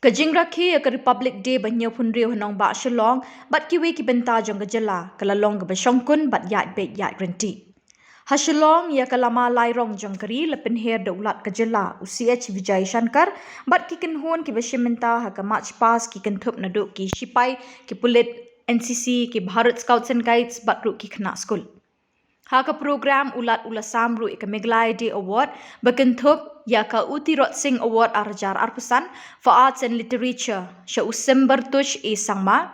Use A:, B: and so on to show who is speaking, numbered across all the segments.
A: Kajing rakhi ya ka Republic Day banyo punri honong ba Shillong bat kiwi ki benta jong gajala kalalong ba shongkun bat yat be yat renti. Ha Shillong ya kalama lairong jong kari lepin her da ulat gajala UCH Vijay Shankar bat ki kinhun ki bashimenta ha ka march pass ki kinthup naduk ki shipai ki pulit NCC ki Bharat Scouts and Guides bat ru ki khna school. Haka program ulat ulasam ru ika Meglai Day Award bakenthup ya ka Uti Rot Singh Award arjar arpusan for Arts and Literature sya usem bertush e sangma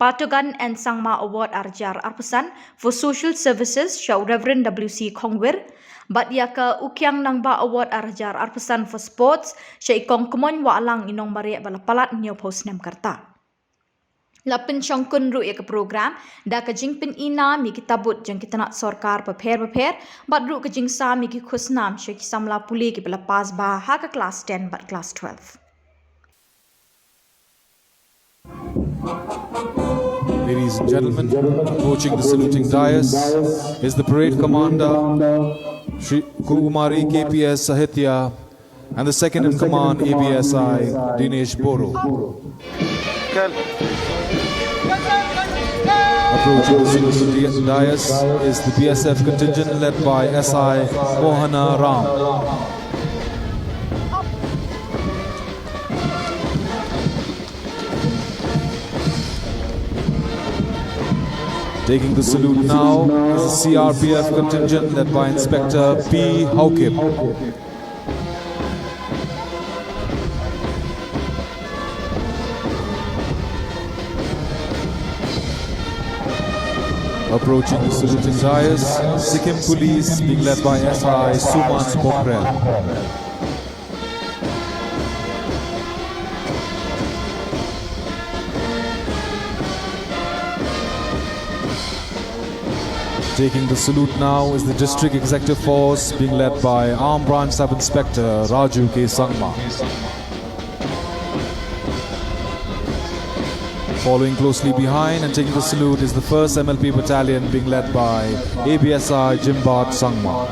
A: Patogan and Sangma Award arjar arpusan for Social Services sya Reverend WC Kongwir bat ya ka Ukyang Nangba Award arjar arpusan for Sports sya ikong kumon wa alang inong mariak balapalat nyo post nem karta. Lapin syongkun ru ya ke program da ka jingpin ina mi kitabut jang kita nak sorkar paper bat ru ka jingsa mi ki khusnam she ki samla puli ki bala pas ba ha ka class 10 bat class 12.
B: Ladies and gentlemen, approaching the saluting dais is the parade commander Shri Kumari KPS Sahitya and the second in command ABSI Dinesh Boro. Approaching the saluting dais is the BSF contingent led by SI Mohana Ram. Taking the salute now is the CRPF contingent led by Inspector P. Haukip. Approaching the saluting dais, Sikkim Police being led by SI Suman Pokhrel. Taking the salute now is the District Executive Force being led by Armed Branch Sub-Inspector Raju K. Sangma. Following closely behind and taking the salute is the 1st MLP Battalion being led by ABSI Jimbat Sangma.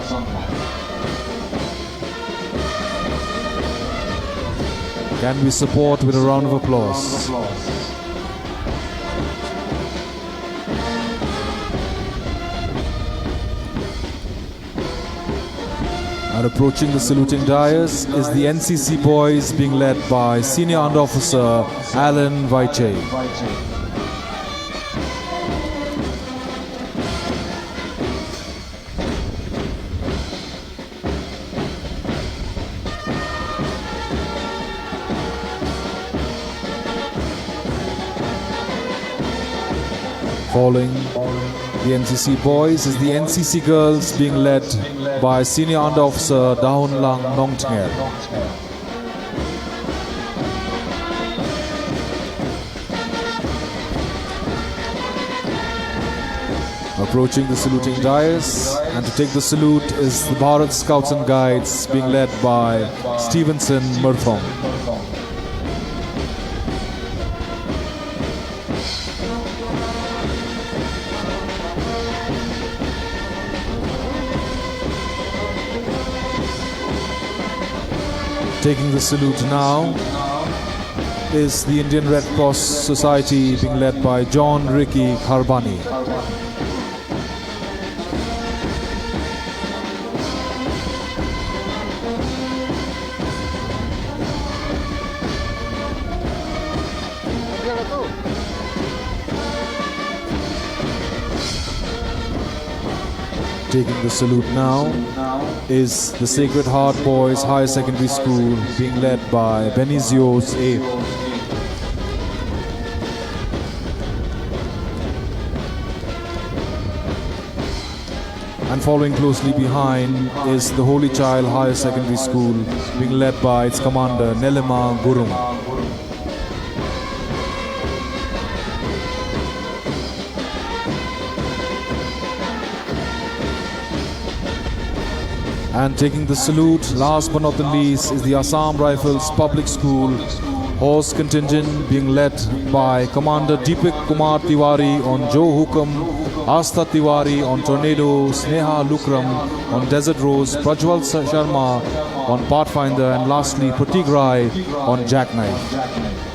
B: Can we support with a round of applause? And approaching the saluting dais is the NCC boys being led by Senior Under Officer Alan Vaiche. Following the NCC boys is the NCC girls being led by Senior Under Officer Dahun Lang Nongtnger. Approaching the saluting dais and to take the salute is the Bharat Scouts and Guides being led by Stevenson Murthong. Taking the salute now is the Indian Red Cross Society being led by John Ricky Kharbani. Taking the salute now is the Sacred Heart Boys Higher Secondary School being led by Benizios A. And following closely behind is the Holy Child Higher Secondary School being led by its commander Nelima Gurung. And taking the salute, last but not the least, is the Assam Rifles Public School Horse Contingent being led by Commander Deepak Kumar Tiwari on Jo Hukum Asta Tiwari on Tornado, Sneha Lukram on Desert Rose, Prajwal Sharma on Pathfinder, and lastly Pratik Rai on Jackknife.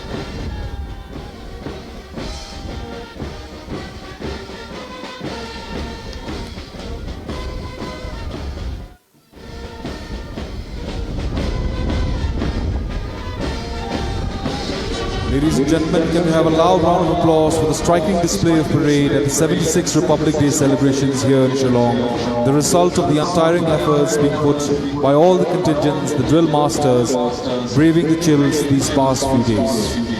B: Ladies and gentlemen, can we have a loud round of applause for the striking display of parade at the 76th Republic Day celebrations here in Shillong, the result of the untiring efforts being put by all the contingents, the drill masters, braving the chills these past few days.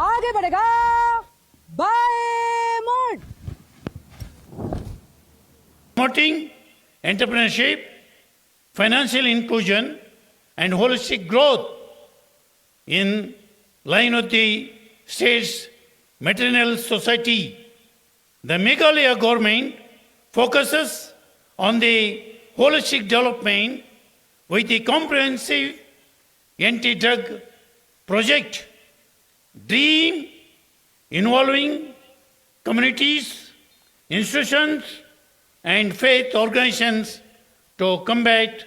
C: आगे बढ़ेगा by mode
D: Promoting entrepreneurship, financial inclusion, and holistic growth in line with the state's maternal society. The Meghalaya government focuses on the holistic development with the comprehensive anti-drug project DREAM, involving communities, institutions, and faith organizations to combat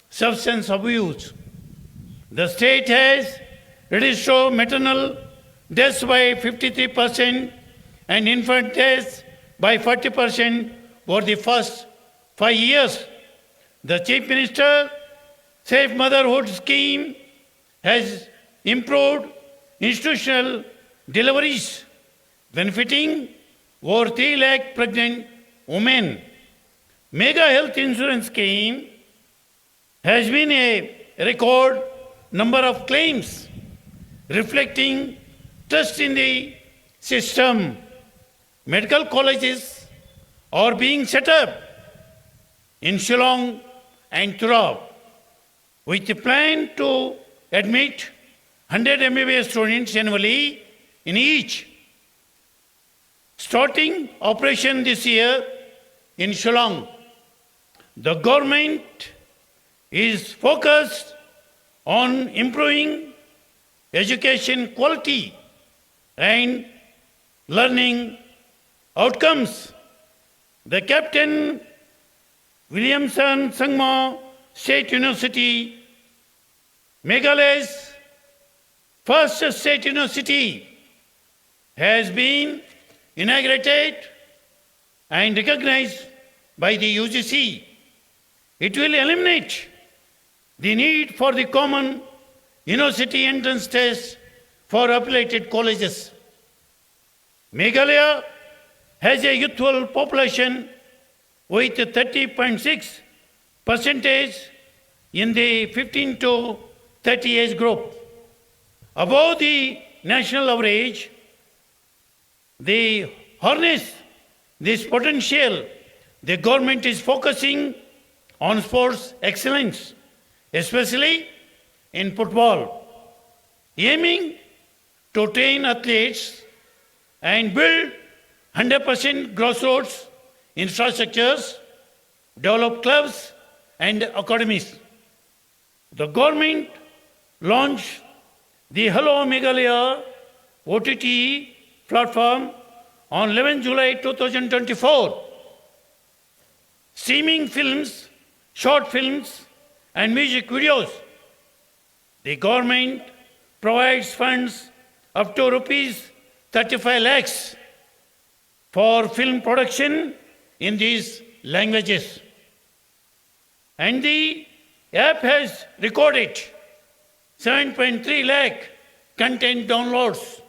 D: substance abuse. The state has reduced maternal deaths by 53% and infant deaths by 40% over the first 5 years. The Chief Minister Safe Motherhood Scheme has improved institutional deliveries, benefiting over 3 lakh pregnant women. Mega Health Insurance Scheme has been a record number of claims, reflecting trust in the system. Medical colleges are being set up in Shillong and Turab with the plan to admit 100 MBBS students annually in each. Starting operation this year in Shillong, the government is focused on improving education quality and learning outcomes. The Captain Williamson Sangma State University, Meghalaya's first state university, has been inaugurated and recognized by the UGC. It will eliminate the need for the common university entrance test for affiliated colleges. Meghalaya has a youthful population with 30.6% in the 15 to 30 age group. Above the national average, the harness this potential, the government is focusing on sports excellence, especially in football, aiming to train athletes and build 100% grassroots infrastructures, develop clubs and academies. The government launched the Hello Meghalaya OTT platform on 11 July 2024. Streaming films, short films, and music videos. The government provides funds up to rupees 35 lakhs for film production in these languages. And the app has recorded 7.3 lakh content downloads.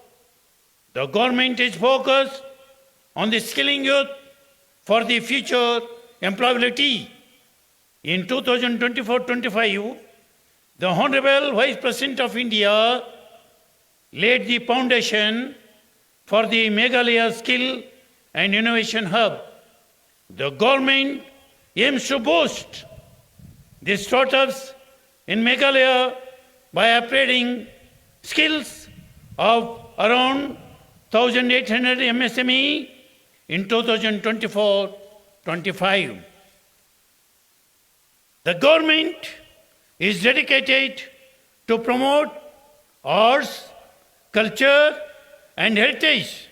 D: The government is focused on the skilling youth for the future employability. In 2024-25, the Honorable Vice President of India laid the foundation for the Meghalaya Skill and Innovation Hub. The government aims to boost the startups in Meghalaya by upgrading skills of around 1,800 MSME in 2024-25. The government is dedicated to promote arts, culture, and heritage.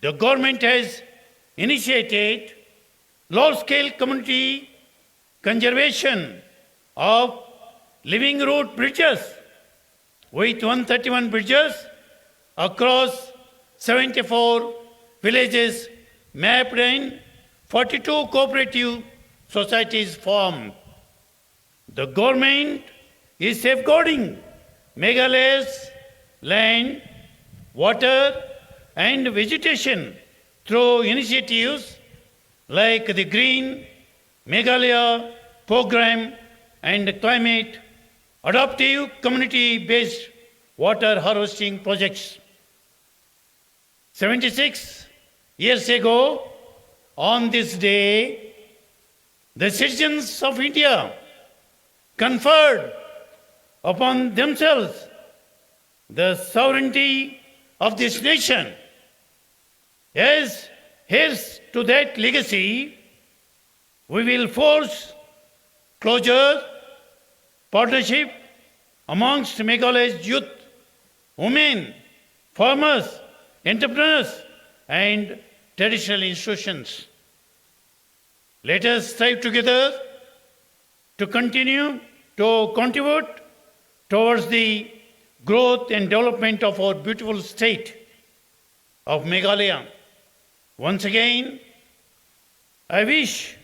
D: The government has initiated large-scale community conservation of living root bridges with 131 bridges across 74 villages mapped and 42 cooperative societies formed. The government is safeguarding Meghalaya's land, water, and vegetation through initiatives like the Green Meghalaya program and climate adaptive community-based water harvesting projects. 76 years ago, on this day, the citizens of India conferred upon themselves the sovereignty of this nation. As heirs to that legacy, we will forge closer partnership amongst Meghalaya's youth, women, farmers, entrepreneurs, and traditional institutions. Let us strive together to continue to contribute towards the growth and development of our beautiful state of Meghalaya. Once again, I wish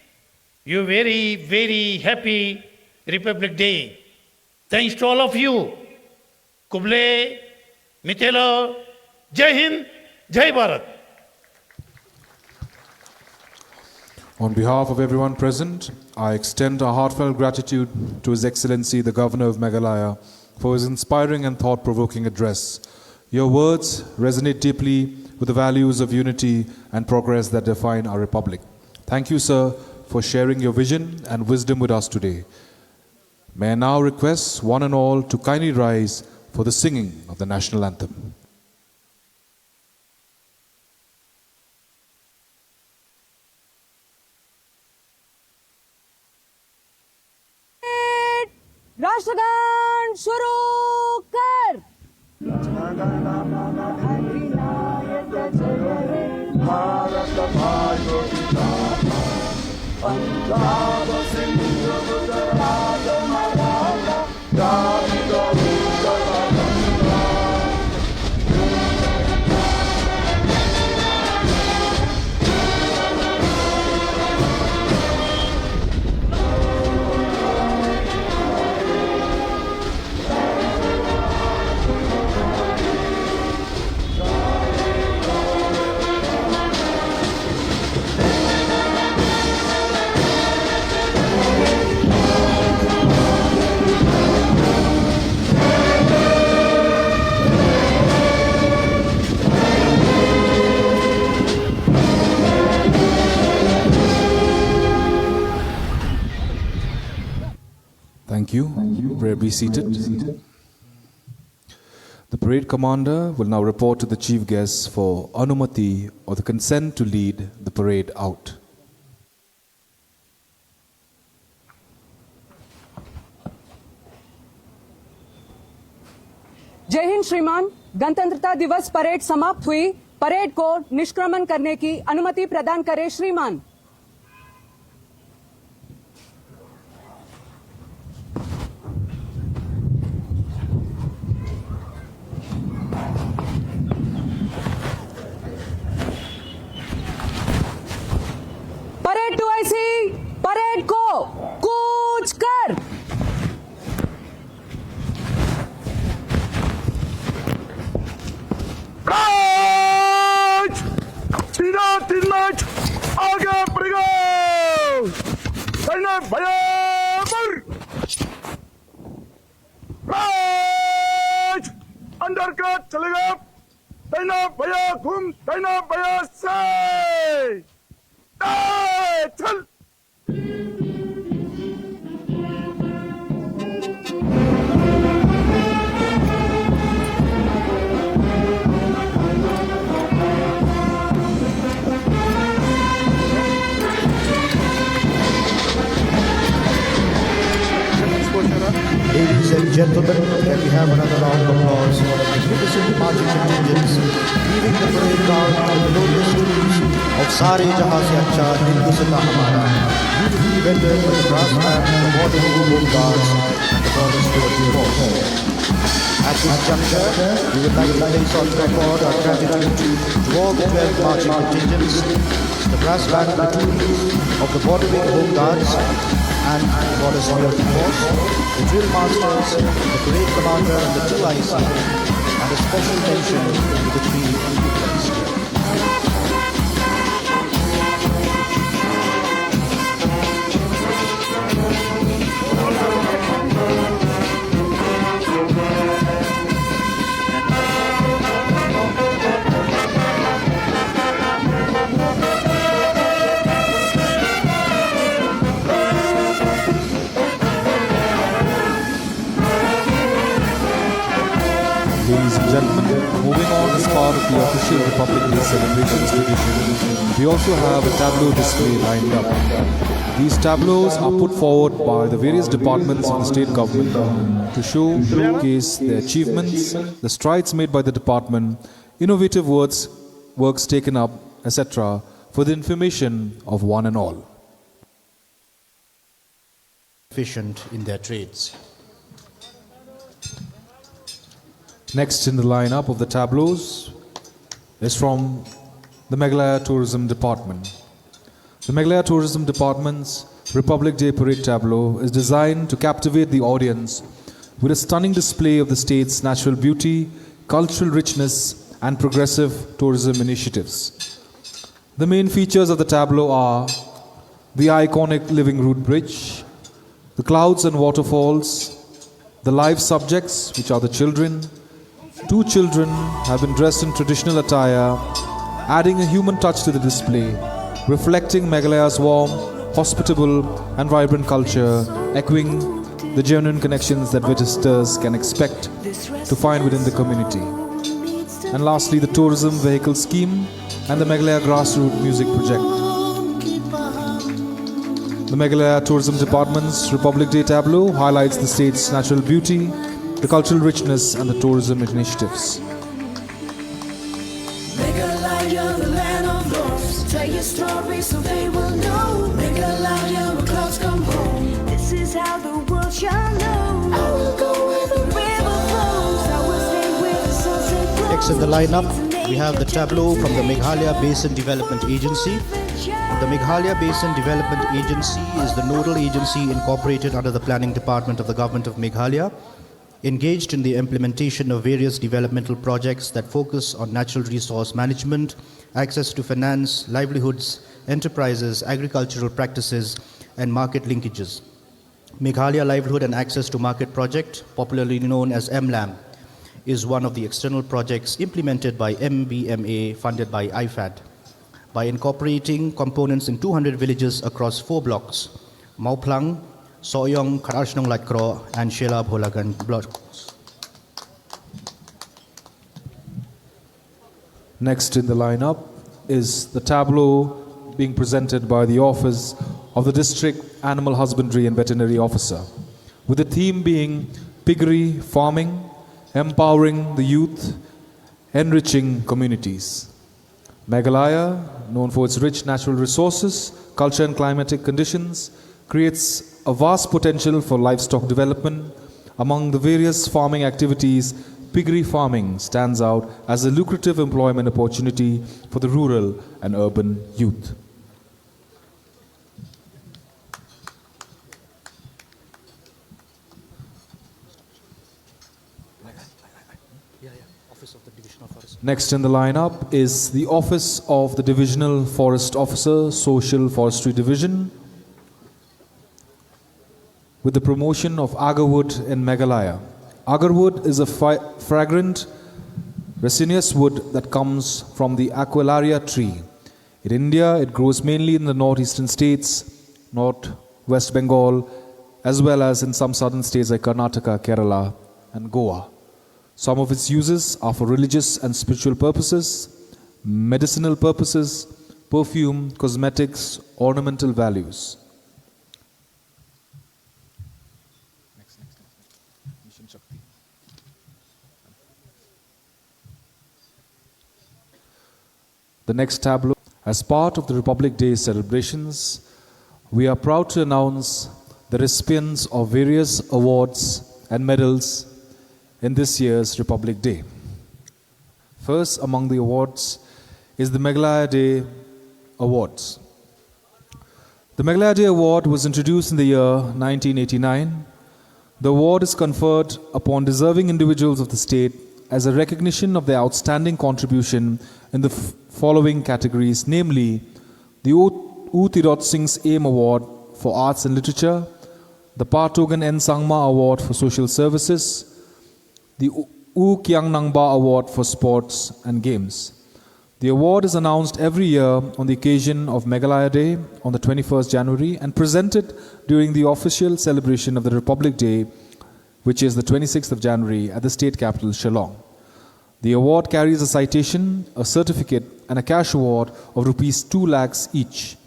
D: you very, very happy Republic Day. Thanks to all of you. Kuble, Mitela, Jai Hind, Jai Bharat.
B: On behalf of everyone present, I extend our heartfelt gratitude to His Excellency the Governor of Meghalaya for his inspiring and thought-provoking address. Your words resonate deeply with the values of unity and progress that define our republic. Thank you, sir, for sharing your vision and wisdom with us today. May I now request one and all to kindly rise for the singing of the national anthem.
C: राष्ट्रगान शुरू कर। Punjab Sindh Gujarat Maratha Dravida
B: Thank you. Pray be seated. The parade commander will now report to the chief guests for Anumati or the consent to lead the parade out.
C: जय हिंद श्रीमान। गणतंत्रता दिवस parade समाप्त हुई। Parade को निष्क्रमण करने की अनुमति प्रदान करें श्रीमान। परेड टू आईसी, परेड को कूच कर।
E: तीन मैच आगे बढ़ेगा। करना बराबर। अंदर का चलेगा। तैना भैया घूम, तैना भैया से चल।
F: Ladies and gentlemen, can we have another round of applause for the magnificent marching contingents leaving the parade ground to the melodious tunes of Sare Jahan Se Acha Hindustan Hamara, beautifully rendered by the brass band, the border home guards and the border security force. At this juncture, we would like to place on record our gratitude to all the 12 marching contingents, the brass band platoons of the bordering home guards and the border security force, the drill masters, the parade commander and the 2 IC, and a special mention to the 3 troops.
B: Ladies and gentlemen, moving on as part of the official Republic Day celebrations tradition, we also have a tableau display lined up. These tableaus are put forward by the various departments of the state government to showcase their achievements, the strides made by the department, innovative works taken up, etc., for the information of one and all.
F: Efficient in their trades.
B: Next in the lineup of the tableaus is from the Meghalaya Tourism Department. The Meghalaya Tourism Department's Republic Day Parade tableau is designed to captivate the audience with a stunning display of the state's natural beauty, cultural richness, and progressive tourism initiatives. The main features of the tableau are the iconic Living Root Bridge, the clouds and waterfalls, the live subjects, which are the children. 2 children have been dressed in traditional attire, adding a human touch to the display, reflecting Meghalaya's warm, hospitable and vibrant culture, echoing the genuine connections that visitors can expect to find within the community. And lastly, the tourism vehicle scheme and the Meghalaya Grassroots Music Project. The Meghalaya Tourism Department's Republic Day tableau highlights the state's natural beauty, the cultural richness and the tourism initiatives.
G: Meghalaya, the land of lords. Tell your story so they will know. Meghalaya, where clouds come home. This is how the world shall know. I will go where the river flows. I will stay where the sunset glows.
F: Next in the lineup, we have the tableau from the Meghalaya Basin Development Agency. The Meghalaya Basin Development Agency is the nodal agency incorporated under the Planning Department of the Government of Meghalaya, engaged in the implementation of various developmental projects that focus on natural resource management, access to finance, livelihoods, enterprises, agricultural practices, and market linkages. Meghalaya Livelihood and Access to Market Project, popularly known as MLAM, is one of the external projects implemented by MBMA, funded by IFAD, by incorporating components in 200 villages across 4 blocks, Mauplang, Soyong, Karashnong Latkro, and Shela Bholagan blocks.
B: Next in the lineup is the tableau being presented by the Office of the District Animal Husbandry and Veterinary Officer, with the theme being piggery farming, empowering the youth, enriching communities. Meghalaya, known for its rich natural resources, culture and climatic conditions, creates a vast potential for livestock development. Among the various farming activities, piggery farming stands out as a lucrative employment opportunity for the rural and urban youth. Next in the lineup is the Office of the Divisional Forest Officer, Social Forestry Division, with the promotion of agarwood in Meghalaya. Agarwood is a fragrant, resinous wood that comes from the Aquilaria tree. In India, it grows mainly in the northeastern states, West Bengal, as well as in some southern states like Karnataka, Kerala, and Goa. Some of its uses are for religious and spiritual purposes, medicinal purposes, perfume, cosmetics, ornamental values. The next tableau. As part of the Republic Day celebrations, we are proud to announce the recipients of various awards and medals in this year's Republic Day. First among the awards is the Meghalaya Day Awards. The Meghalaya Day Award was introduced in the year 1989. The award is conferred upon deserving individuals of the state as a recognition of their outstanding contribution in the following categories, namely the U Tirot Singh's AIM Award for Arts and Literature, the Patogan N. Sangma Award for Social Services, the U Kiang Nangba Award for Sports and Games. The award is announced every year on the occasion of Meghalaya Day on the 21st January and presented during the official celebration of the Republic Day, which is the 26th of January at the state capital, Shillong. The award carries a citation, a certificate, and a cash award of rupees 2 lakhs each.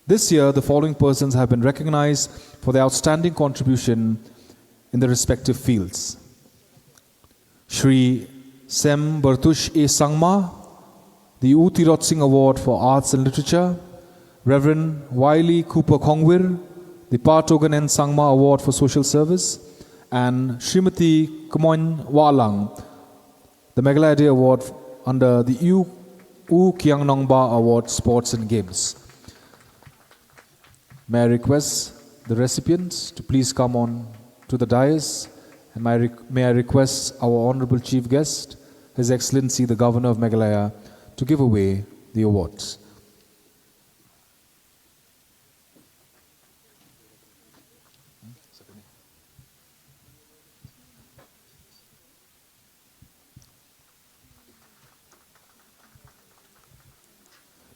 B: This year, the following persons have been recognized for their outstanding contribution in the respective fields. Shri Sem Bartush A. Sangma, the U Tirot Singh Award for Arts and Literature, Reverend Wiley Cooper Kongwir, the Patogan N. Sangma Award for Social Service, and Srimati Kumoin Walang, the Meghalaya Day Award under the U Kiang Nongba Award Sports and Games. May I request the recipients to please come on to the dais, and may I request our Honorable Chief Guest, His Excellency the Governor of Meghalaya, to give away the awards.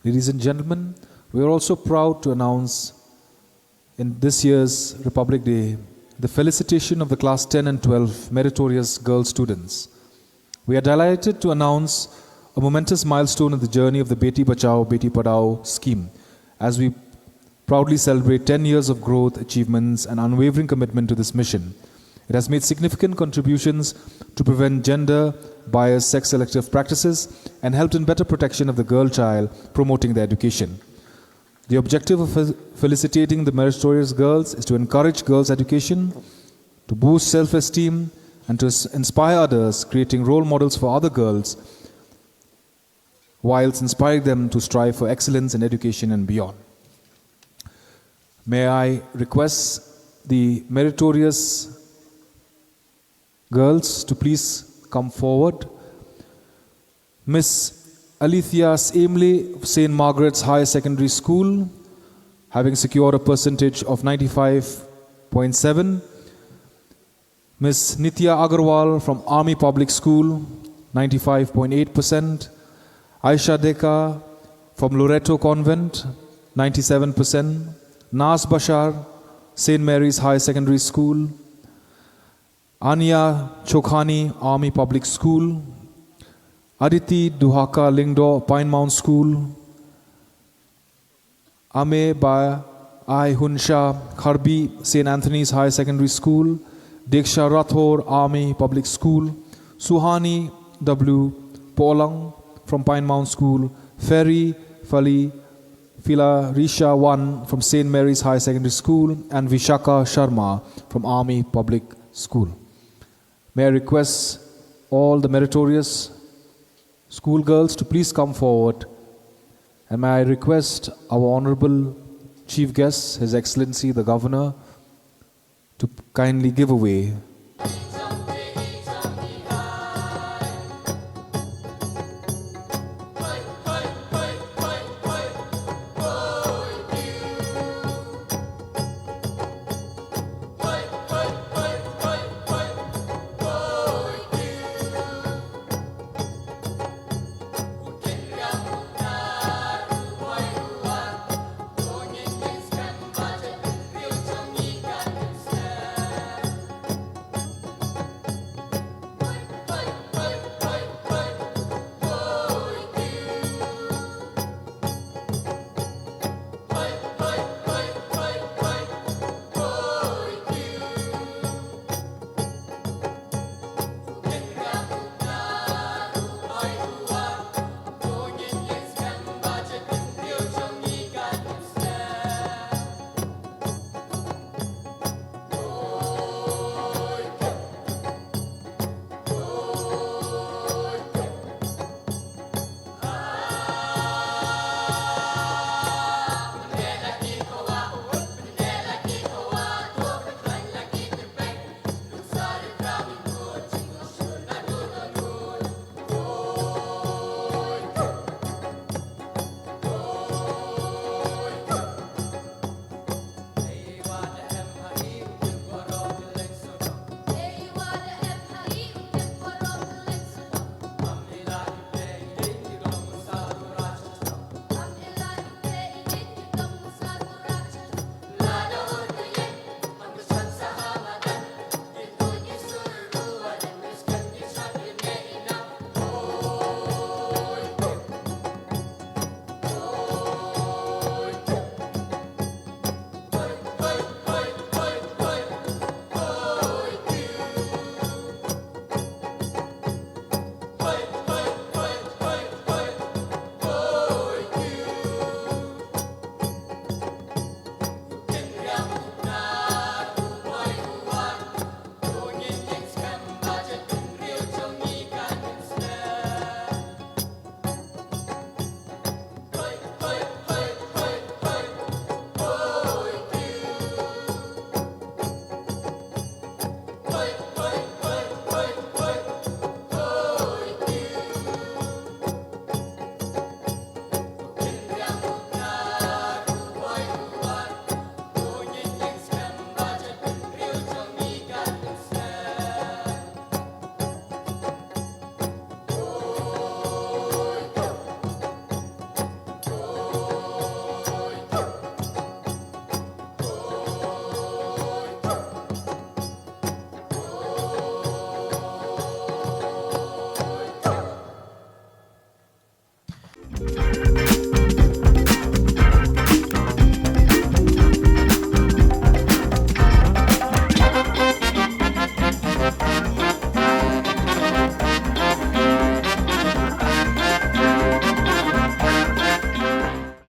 B: Ladies and gentlemen, we are also proud to announce in this year's Republic Day the felicitation of the class 10 and 12 meritorious girl students. We are delighted to announce a momentous milestone in the journey of the Beti Bachao, Beti Padhao scheme as we proudly celebrate 10 years of growth, achievements, and unwavering commitment to this mission. It has made significant contributions to prevent gender-biased sex-selective practices and helped in better protection of the girl child, promoting their education. The objective of felicitating the meritorious girls is to encourage girls' education, to boost self-esteem, and to inspire others, creating role models for other girls, whilst inspiring them to strive for excellence in education and beyond. May I request the meritorious girls to please come forward. Miss Alethea Aimley of St. Margaret's Higher Secondary School, having secured a percentage of 95.7. Miss Nitya Agarwal from Army Public School, 95.8%. Aisha Deka from Loreto Convent, 97%. Nas Bashar, St. Mary's Higher Secondary School. Anya Chokhani, Army Public School. Aditi Duhaka Lingdo, Pine Mount School. Ame Ba Ai Hunsha Kharbi, St. Anthony's Higher Secondary School. Deksha Rathor, Army Public School. Suhani W. Polang from Pine Mount School, Ferry Fali Fila Risha 1 from St. Mary's High Secondary School, and Vishaka Sharma from Army Public School. May I request all the meritorious schoolgirls to please come forward, and may I request our Honorable Chief Guest, His Excellency the Governor, to kindly give away